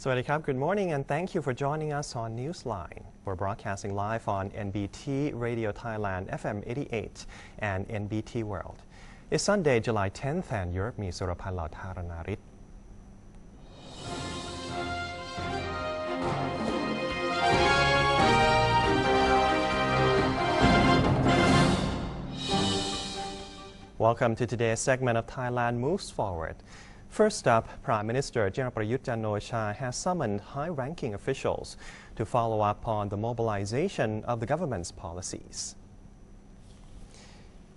Sawadee krab, good morning and thank you for joining us on Newsline. We're broadcasting live on NBT Radio Thailand FM 88 and NBT World. It's Sunday, July 10th and Europe มีสุรพันธ์เหล่าธารณาริศ Welcome to today's segment of Thailand Moves Forward. First up, Prime Minister General Prayut Chan-o-cha has summoned high-ranking officials to follow up on the mobilization of the government's policies.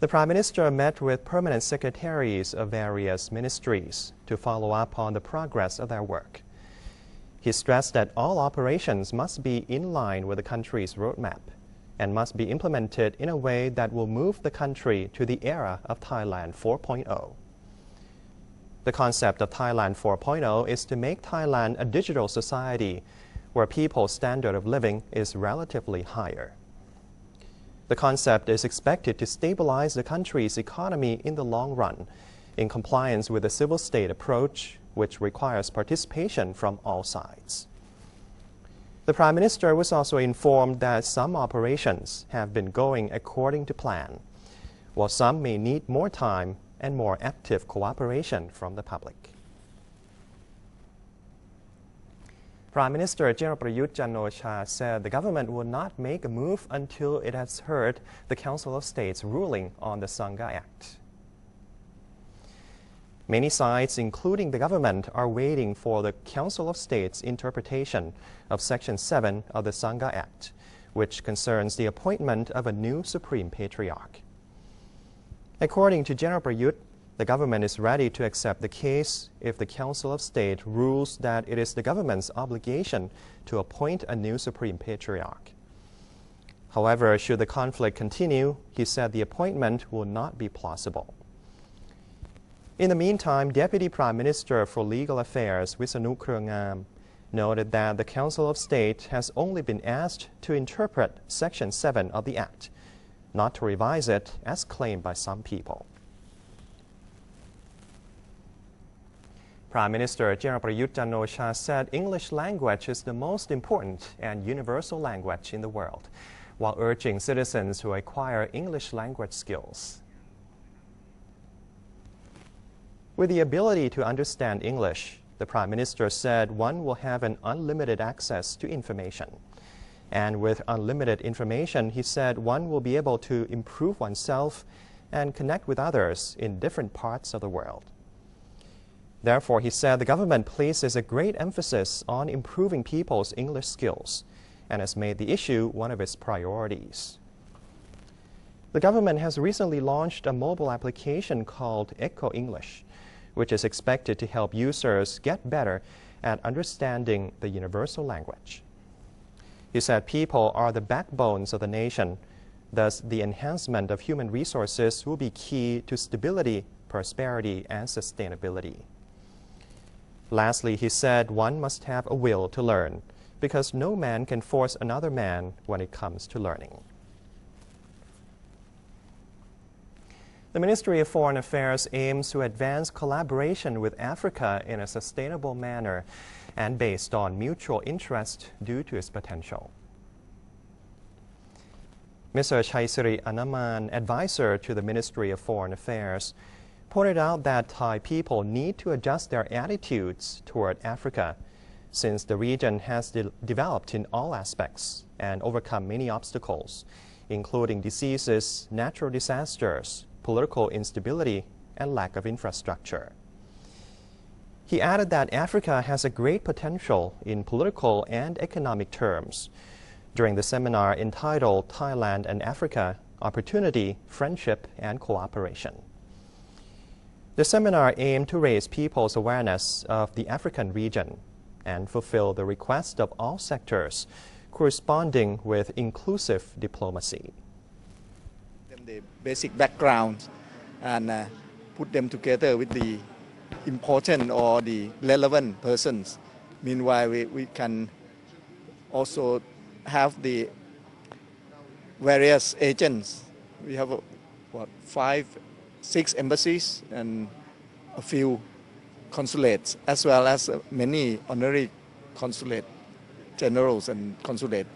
The Prime Minister met with permanent secretaries of various ministries to follow up on the progress of their work. He stressed that all operations must be in line with the country's roadmap and must be implemented in a way that will move the country to the era of Thailand 4.0. The concept of Thailand 4.0 is to make Thailand a digital society where people's standard of living is relatively higher. The concept is expected to stabilize the country's economy in the long run, in compliance with the civil state approach, which requires participation from all sides. The Prime Minister was also informed that some operations have been going according to plan, while some may need more time and more active cooperation from the public. Prime Minister General Prayut Chan-o-cha said the government will not make a move until it has heard the Council of State's ruling on the Sangha Act. Many sides, including the government, are waiting for the Council of State's interpretation of Section 7 of the Sangha Act, which concerns the appointment of a new Supreme Patriarch. According to General Prayut, the government is ready to accept the case if the Council of State rules that it is the government's obligation to appoint a new Supreme Patriarch. However, should the conflict continue, he said the appointment will not be plausible. In the meantime, Deputy Prime Minister for Legal Affairs Wisanu Krungam noted that the Council of State has only been asked to interpret Section 7 of the Act, not to revise it as claimed by some people. Prime Minister General Prayut Chan-o-cha said English language is the most important and universal language in the world, while urging citizens to acquire English language skills. With the ability to understand English, the Prime Minister said one will have an unlimited access to information. And with unlimited information, he said one will be able to improve oneself and connect with others in different parts of the world. Therefore, he said the government places a great emphasis on improving people's English skills and has made the issue one of its priorities. The government has recently launched a mobile application called Echo English, which is expected to help users get better at understanding the universal language. He said people are the backbones of the nation, thus the enhancement of human resources will be key to stability, prosperity, and sustainability. Lastly, he said one must have a will to learn, because no man can force another man when it comes to learning. The Ministry of Foreign Affairs aims to advance collaboration with Africa in a sustainable manner and based on mutual interest due to its potential. Mr. Chaisiri Anaman, advisor to the Ministry of Foreign Affairs, pointed out that Thai people need to adjust their attitudes toward Africa, since the region has developed in all aspects and overcome many obstacles, including diseases, natural disasters, political instability, and lack of infrastructure. He added that Africa has a great potential in political and economic terms during the seminar entitled Thailand and Africa, Opportunity, Friendship, and Cooperation. The seminar aimed to raise people's awareness of the African region and fulfill the request of all sectors, corresponding with inclusive diplomacy. The basic background and put them together with the important or the relevant persons. Meanwhile, we can also have the various agents. We have 6 embassies and a few consulates, as well as many honorary consulate generals and consulate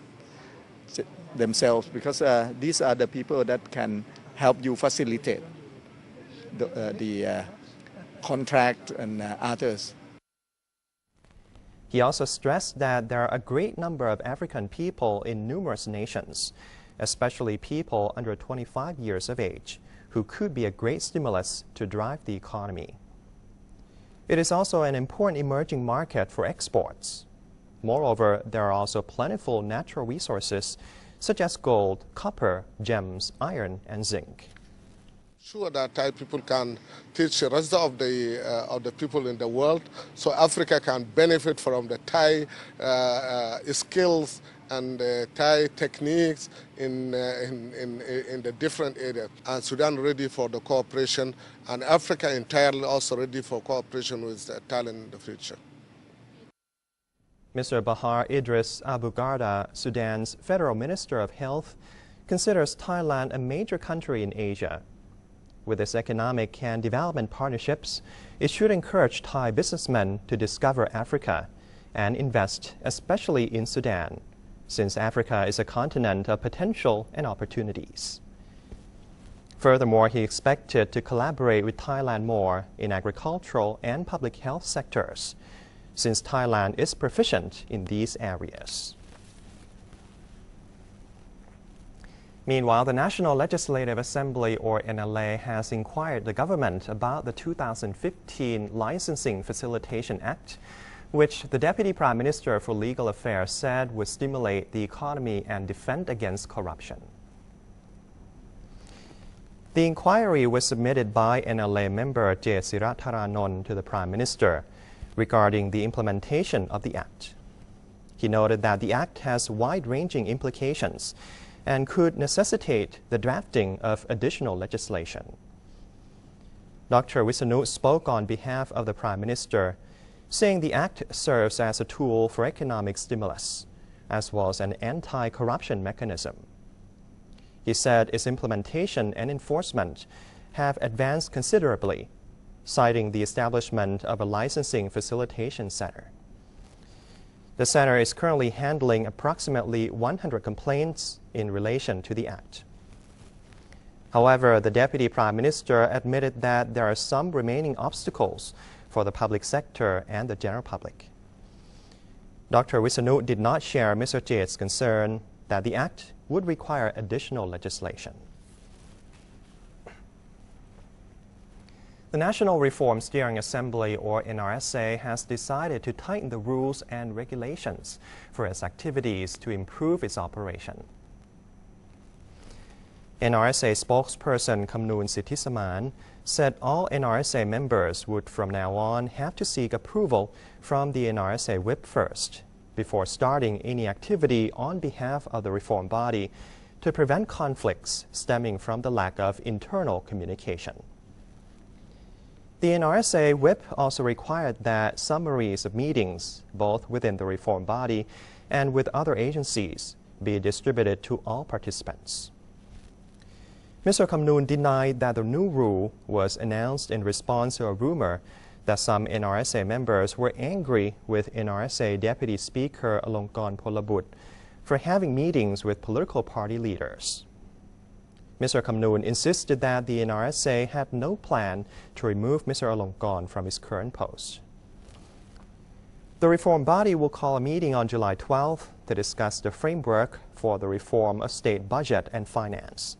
themselves, because these are the people that can help you facilitate the contract and others. He also stressed that there are a great number of African people in numerous nations, especially people under 25 years of age, who could be a great stimulus to drive the economy. It is also an important emerging market for exports. Moreover, there are also plentiful natural resources such as gold, copper, gems, iron, and zinc. Sure that Thai people can teach the rest of the people in the world, so Africa can benefit from the Thai skills and Thai techniques in the different areas. And Sudan ready for the cooperation, and Africa entirely also ready for cooperation with Thailand in the future. Mr. Bahar Idris Abu Garda, Sudan's Federal Minister of Health, considers Thailand a major country in Asia. With its economic and development partnerships, it should encourage Thai businessmen to discover Africa and invest, especially in Sudan, since Africa is a continent of potential and opportunities. Furthermore, he expected to collaborate with Thailand more in agricultural and public health sectors, since Thailand is proficient in these areas. Meanwhile, the National Legislative Assembly, or NLA, has inquired the government about the 2015 Licensing Facilitation Act, which the Deputy Prime Minister for Legal Affairs said would stimulate the economy and defend against corruption. The inquiry was submitted by NLA member Jesira Tharanon to the Prime Minister regarding the implementation of the Act. He noted that the Act has wide-ranging implications and could necessitate the drafting of additional legislation. Dr. Wisanu spoke on behalf of the Prime Minister, saying the Act serves as a tool for economic stimulus, as well as an anti-corruption mechanism. He said its implementation and enforcement have advanced considerably, citing the establishment of a licensing facilitation center. The center is currently handling approximately 100 complaints in relation to the Act. However, the Deputy Prime Minister admitted that there are some remaining obstacles for the public sector and the general public. Dr. Wisanu did not share Mr. Jait's concern that the Act would require additional legislation. The National Reform Steering Assembly, or NRSA, has decided to tighten the rules and regulations for its activities to improve its operation. NRSA spokesperson Kamnoon Sithisaman said all NRSA members would from now on have to seek approval from the NRSA whip first before starting any activity on behalf of the reform body to prevent conflicts stemming from the lack of internal communication. The NRSA whip also required that summaries of meetings, both within the reform body and with other agencies, be distributed to all participants. Mr. Kamnoon denied that the new rule was announced in response to a rumor that some NRSA members were angry with NRSA Deputy Speaker Alongkorn Polabut for having meetings with political party leaders. Mr. Kamnoon insisted that the NRSA had no plan to remove Mr. Alongkorn from his current post. The reform body will call a meeting on July 12th to discuss the framework for the reform of state budget and finance.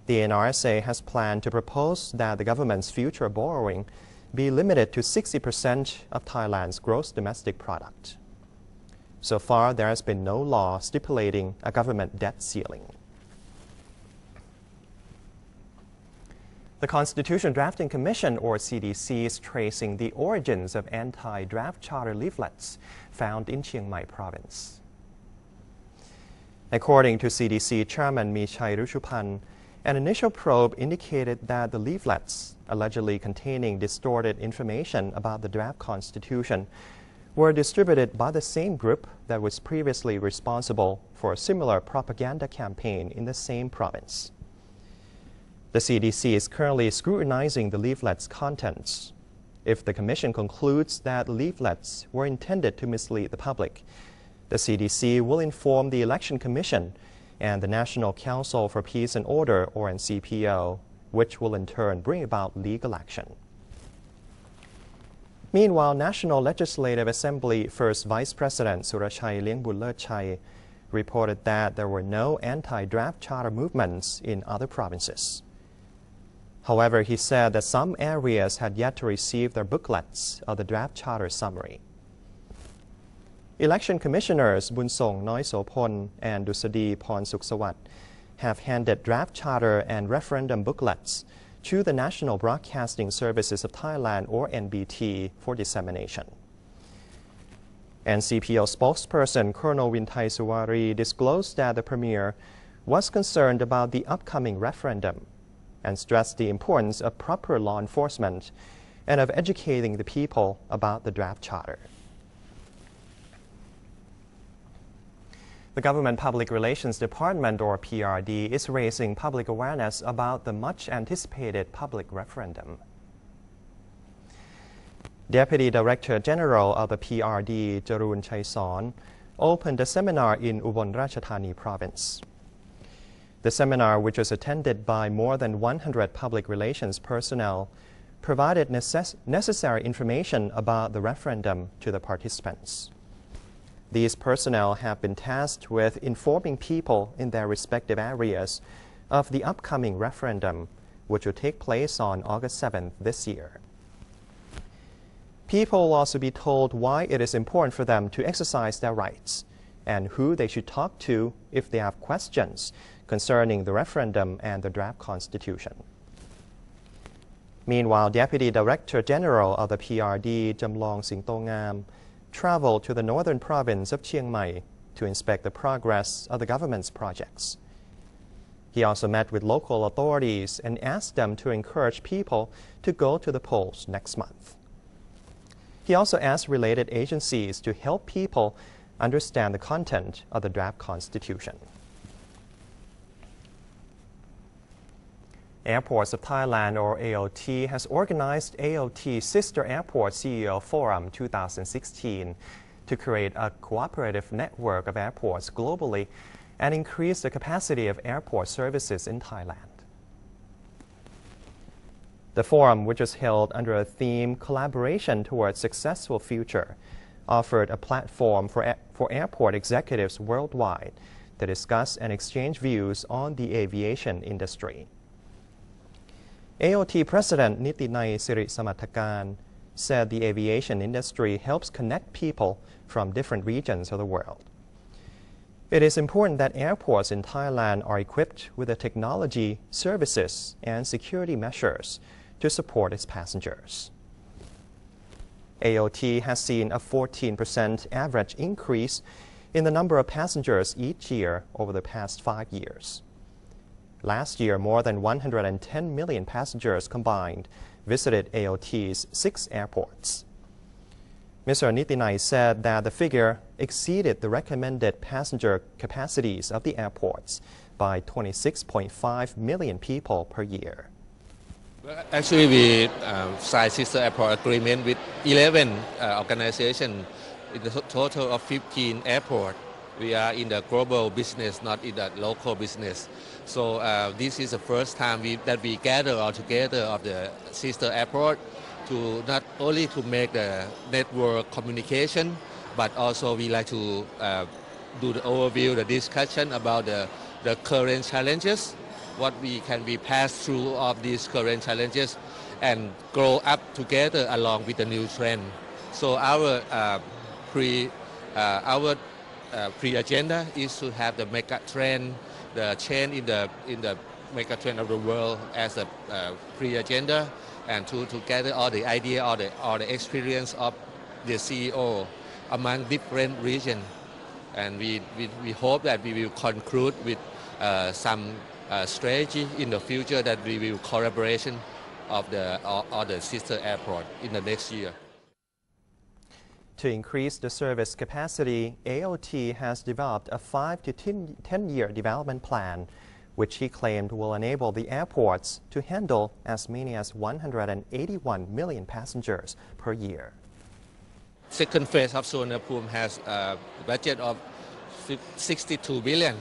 The NRSA has planned to propose that the government's future borrowing be limited to 60% of Thailand's gross domestic product. So far, there has been no law stipulating a government debt ceiling. The Constitution Drafting Commission, or CDC, is tracing the origins of anti-draft charter leaflets found in Chiang Mai province. According to CDC Chairman Michai Ruchupan, an initial probe indicated that the leaflets, allegedly containing distorted information about the draft constitution, were distributed by the same group that was previously responsible for a similar propaganda campaign in the same province. The CDC is currently scrutinizing the leaflet's contents. If the Commission concludes that leaflets were intended to mislead the public, the CDC will inform the Election Commission and the National Council for Peace and Order, or NCPO, which will in turn bring about legal action. Meanwhile, National Legislative Assembly First Vice President Surachai Liengbunlerchai reported that there were no anti-draft charter movements in other provinces. However, he said that some areas had yet to receive their booklets of the draft charter summary. Election Commissioners Bunsong Noisopon and Dusadi Pornsuksawat have handed draft charter and referendum booklets to the National Broadcasting Services of Thailand, or NBT, for dissemination. NCPO spokesperson Colonel Winthai Suwari disclosed that the Premier was concerned about the upcoming referendum and stressed the importance of proper law enforcement and of educating the people about the draft charter. The Government Public Relations Department, or PRD, is raising public awareness about the much-anticipated public referendum. Deputy Director General of the PRD, Jarun Chaisorn, opened a seminar in Ubon Ratchathani Province. The seminar, which was attended by more than 100 public relations personnel, provided necessary information about the referendum to the participants. These personnel have been tasked with informing people in their respective areas of the upcoming referendum, which will take place on August 7th this year. People will also be told why it is important for them to exercise their rights and who they should talk to if they have questions concerning the referendum and the draft constitution. Meanwhile, Deputy Director General of the PRD, Jamlong Singtongam, traveled to the northern province of Chiang Mai to inspect the progress of the government's projects. He also met with local authorities and asked them to encourage people to go to the polls next month. He also asked related agencies to help people understand the content of the draft constitution. Airports of Thailand, or AOT, has organized AOT Sister Airport CEO Forum 2016 to create a cooperative network of airports globally and increase the capacity of airport services in Thailand. The forum, which was held under a theme Collaboration Towards Successful Future, offered a platform for airport executives worldwide to discuss and exchange views on the aviation industry. AOT President Nitinai Sirisamathakan said the aviation industry helps connect people from different regions of the world. It is important that airports in Thailand are equipped with the technology, services, and security measures to support its passengers. AOT has seen a 14% average increase in the number of passengers each year over the past 5 years. Last year, more than 110 million passengers combined visited AOT's 6 airports. Mr. Nitinai said that the figure exceeded the recommended passenger capacities of the airports by 26.5 million people per year. Actually, we signed sister airport agreement with 11 organizations in the total of 15 airports. We are in the global business, not in the local business. So this is the first time that we gather all together of the sister airport to not only to make the network communication, but also we like to do the overview, the discussion about the current challenges, what we can be passed through of these current challenges, and grow up together along with the new trend. So our pre-agenda is to have the mega trend, the change in the mega trend of the world as a pre-agenda, and to gather all the idea, all the experience of the CEO among different regions. And we hope that we will conclude with some strategy in the future that we will collaboration of the sister airport in the next year. To increase the service capacity, AOT has developed a 5 to 10-year development plan which he claimed will enable the airports to handle as many as 181 million passengers per year. Second phase of Suvarnabhumi has a budget of 62 billion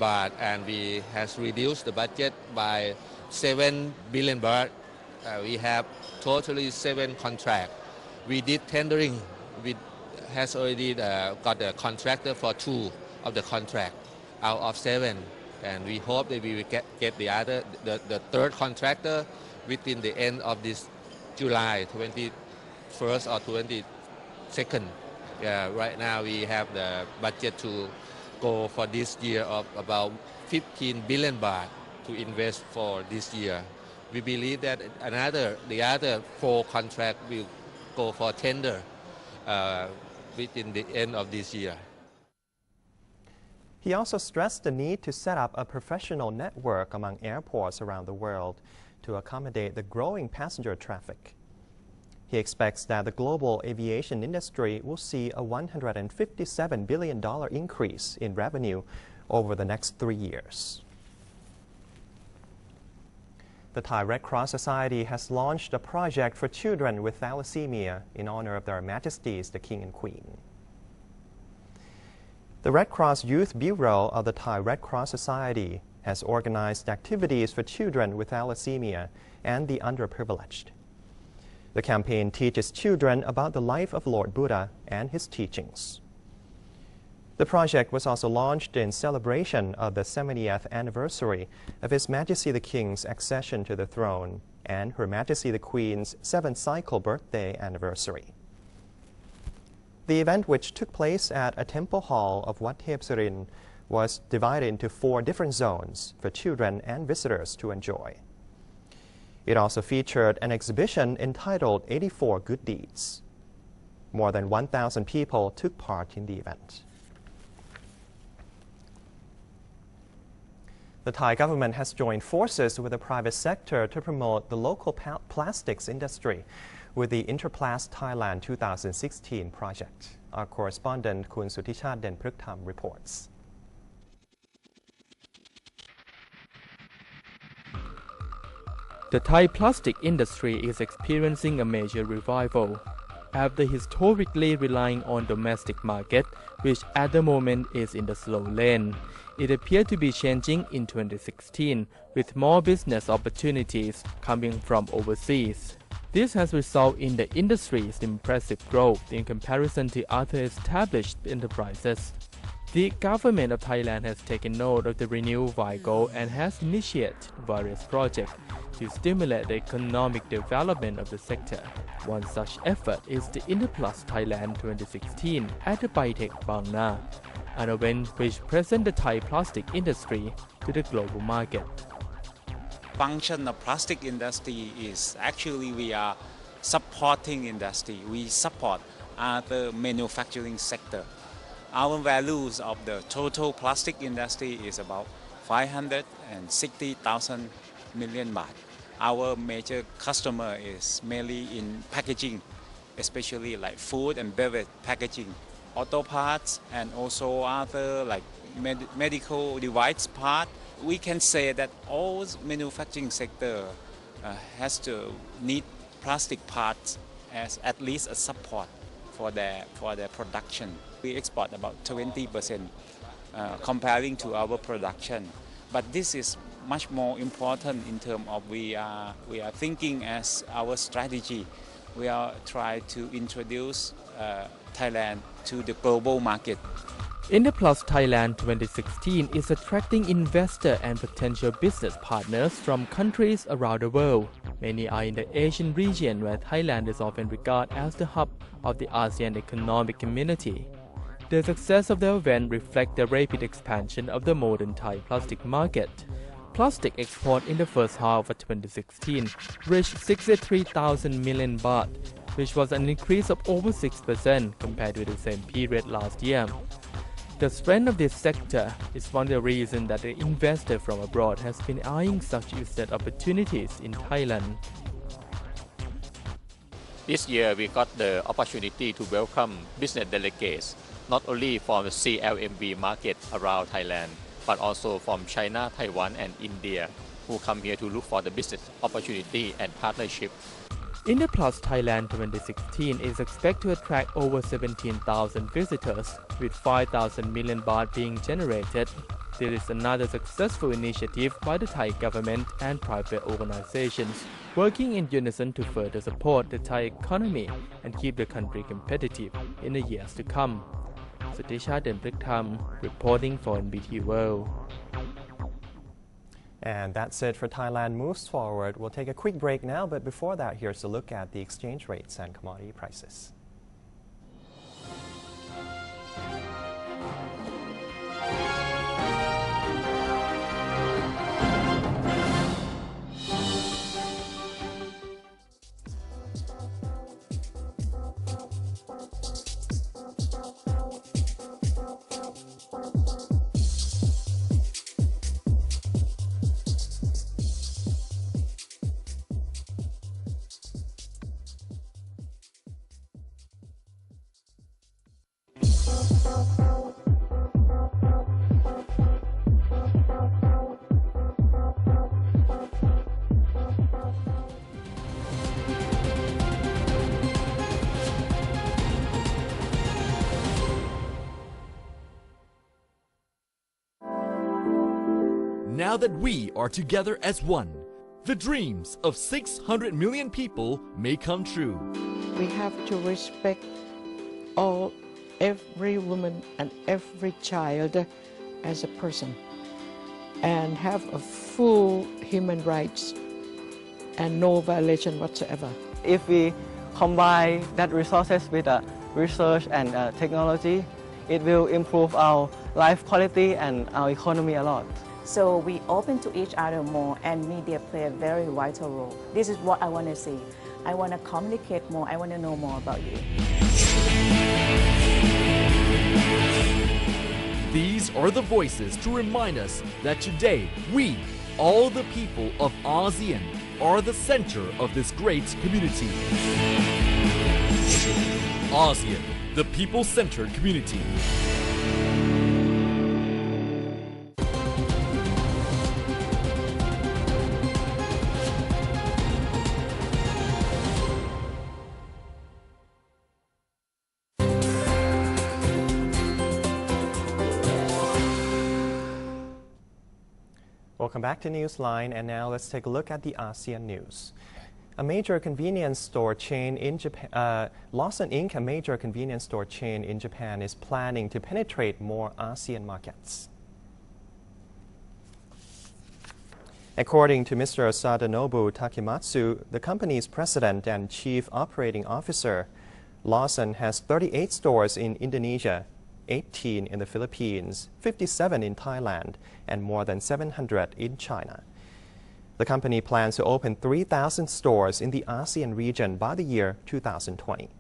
baht, and we has reduced the budget by 7 billion baht. We have totally 7 contracts. We did tendering. We has already got a contractor for 2 of the contract out of 7, and we hope that we will get the third contractor within the end of this July 21st or 22nd. Right now we have the budget to go for this year of about 15 billion baht to invest for this year. We believe that the other 4 contracts will go for tender within the end of this year. He also stressed the need to set up a professional network among airports around the world to accommodate the growing passenger traffic. He expects that the global aviation industry will see a $157 billion increase in revenue over the next 3 years. The Thai Red Cross Society has launched a project for children with thalassemia in honor of Their Majesties the King and Queen. The Red Cross Youth Bureau of the Thai Red Cross Society has organized activities for children with thalassemia and the underprivileged. The campaign teaches children about the life of Lord Buddha and his teachings. The project was also launched in celebration of the 70th anniversary of His Majesty the King's accession to the throne and Her Majesty the Queen's 7th cycle birthday anniversary. The event, which took place at a temple hall of Wat Thep Surin, was divided into 4 different zones for children and visitors to enjoy. It also featured an exhibition entitled 84 Good Deeds. More than 1,000 people took part in the event. The Thai government has joined forces with the private sector to promote the local plastics industry with the Interplast Thailand 2016 project. Our correspondent Kun Suthichat Denpruktham reports. The Thai plastic industry is experiencing a major revival. After historically relying on domestic market, which at the moment is in the slow lane, it appeared to be changing in 2016 with more business opportunities coming from overseas. This has resulted in the industry's impressive growth in comparison to other established enterprises. The government of Thailand has taken note of the renewed vigor and has initiated various projects to stimulate the economic development of the sector. One such effort is the Interplast Thailand 2016 at the Baitech Bang Na, an event which presents the Thai plastic industry to the global market. Function of plastic industry is actually we are supporting industry. We support other manufacturing sector. Our values of the total plastic industry is about 560,000 million baht. Our major customer is mainly in packaging, especially like food and beverage packaging, auto parts, and also other like medical device part. We can say that all manufacturing sector has to need plastic parts as at least a support for their production. We export about 20% comparing to our production, but this is much more important in terms of we are thinking as our strategy. We are trying to introduce Thailand to the global market. Interplast Thailand 2016 is attracting investors and potential business partners from countries around the world. Many are in the Asian region, where Thailand is often regarded as the hub of the ASEAN economic community. The success of the event reflects the rapid expansion of the modern Thai plastic market. Plastic export in the first half of 2016 reached 63,000 million baht, which was an increase of over 6% compared with the same period last year. The strength of this sector is one of the reasons that the investor from abroad has been eyeing such business opportunities in Thailand. This year we got the opportunity to welcome business delegates, not only from the CLMV market around Thailand, but also from China, Taiwan, and India, who come here to look for the business opportunity and partnership. InterPlus Thailand 2016 is expected to attract over 17,000 visitors, with 5,000 million baht being generated. This is another successful initiative by the Thai government and private organizations, working in unison to further support the Thai economy and keep the country competitive in the years to come. Sutisha Denpriktham, reporting for NBT World. And that's it for Thailand Moves Forward. We'll take a quick break now, but before that, here's a look at the exchange rates and commodity prices. Now that we are together as one, the dreams of 600 million people may come true. We have to respect every woman and every child as a person and have a full human rights and no violation whatsoever. If we combine that resources with research and technology, it will improve our life quality and our economy a lot. So we open to each other more, and media play a very vital role. This is what I want to see. I want to communicate more. I want to know more about you. These are the voices to remind us that today we, all the people of ASEAN, are the center of this great community. ASEAN, the people-centered community. Welcome back to Newsline, and now let's take a look at the ASEAN news. A major convenience store chain in Japan, Lawson Inc., a major convenience store chain in Japan, is planning to penetrate more ASEAN markets. According to Mr. Sadanobu Takematsu, the company's president and chief operating officer, Lawson has 38 stores in Indonesia, 18 in the Philippines, 57 in Thailand, and more than 700 in China. The company plans to open 3,000 stores in the ASEAN region by the year 2020.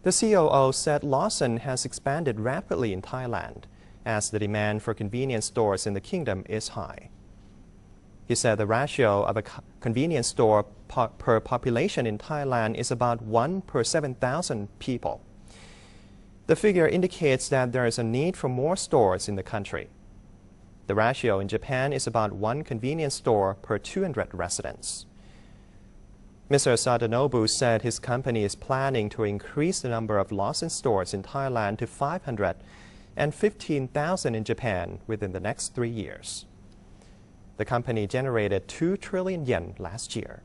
The COO said Lawson has expanded rapidly in Thailand as the demand for convenience stores in the kingdom is high. He said the ratio of a convenience store per population in Thailand is about 1 per 7,000 people. The figure indicates that there is a need for more stores in the country. The ratio in Japan is about 1 convenience store per 200 residents. Mr. Sadanobu said his company is planning to increase the number of Lawson stores in Thailand to 500 and 15,000 in Japan within the next 3 years. The company generated 2 trillion yen last year.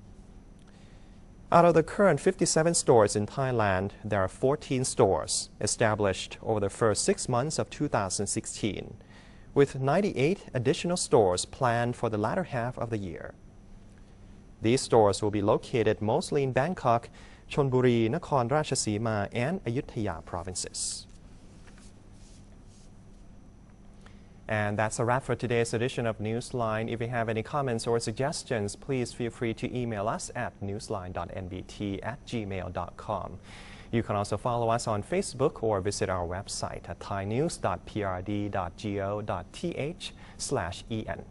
Out of the current 57 stores in Thailand, there are 14 stores established over the first 6 months of 2016, with 98 additional stores planned for the latter half of the year. These stores will be located mostly in Bangkok, Chonburi, Nakhon Ratchasima, and Ayutthaya provinces. And that's a wrap for today's edition of Newsline. If you have any comments or suggestions, please feel free to email us at newsline.nbt@gmail.com. You can also follow us on Facebook or visit our website at thainews.prd.go.th/en.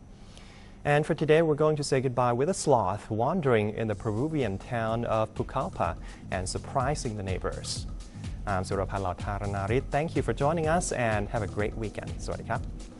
And for today, we're going to say goodbye with a sloth wandering in the Peruvian town of Pucallpa and surprising the neighbors. I'm Surapan Lautaranarit. Thank you for joining us and have a great weekend. สวัสดีครับ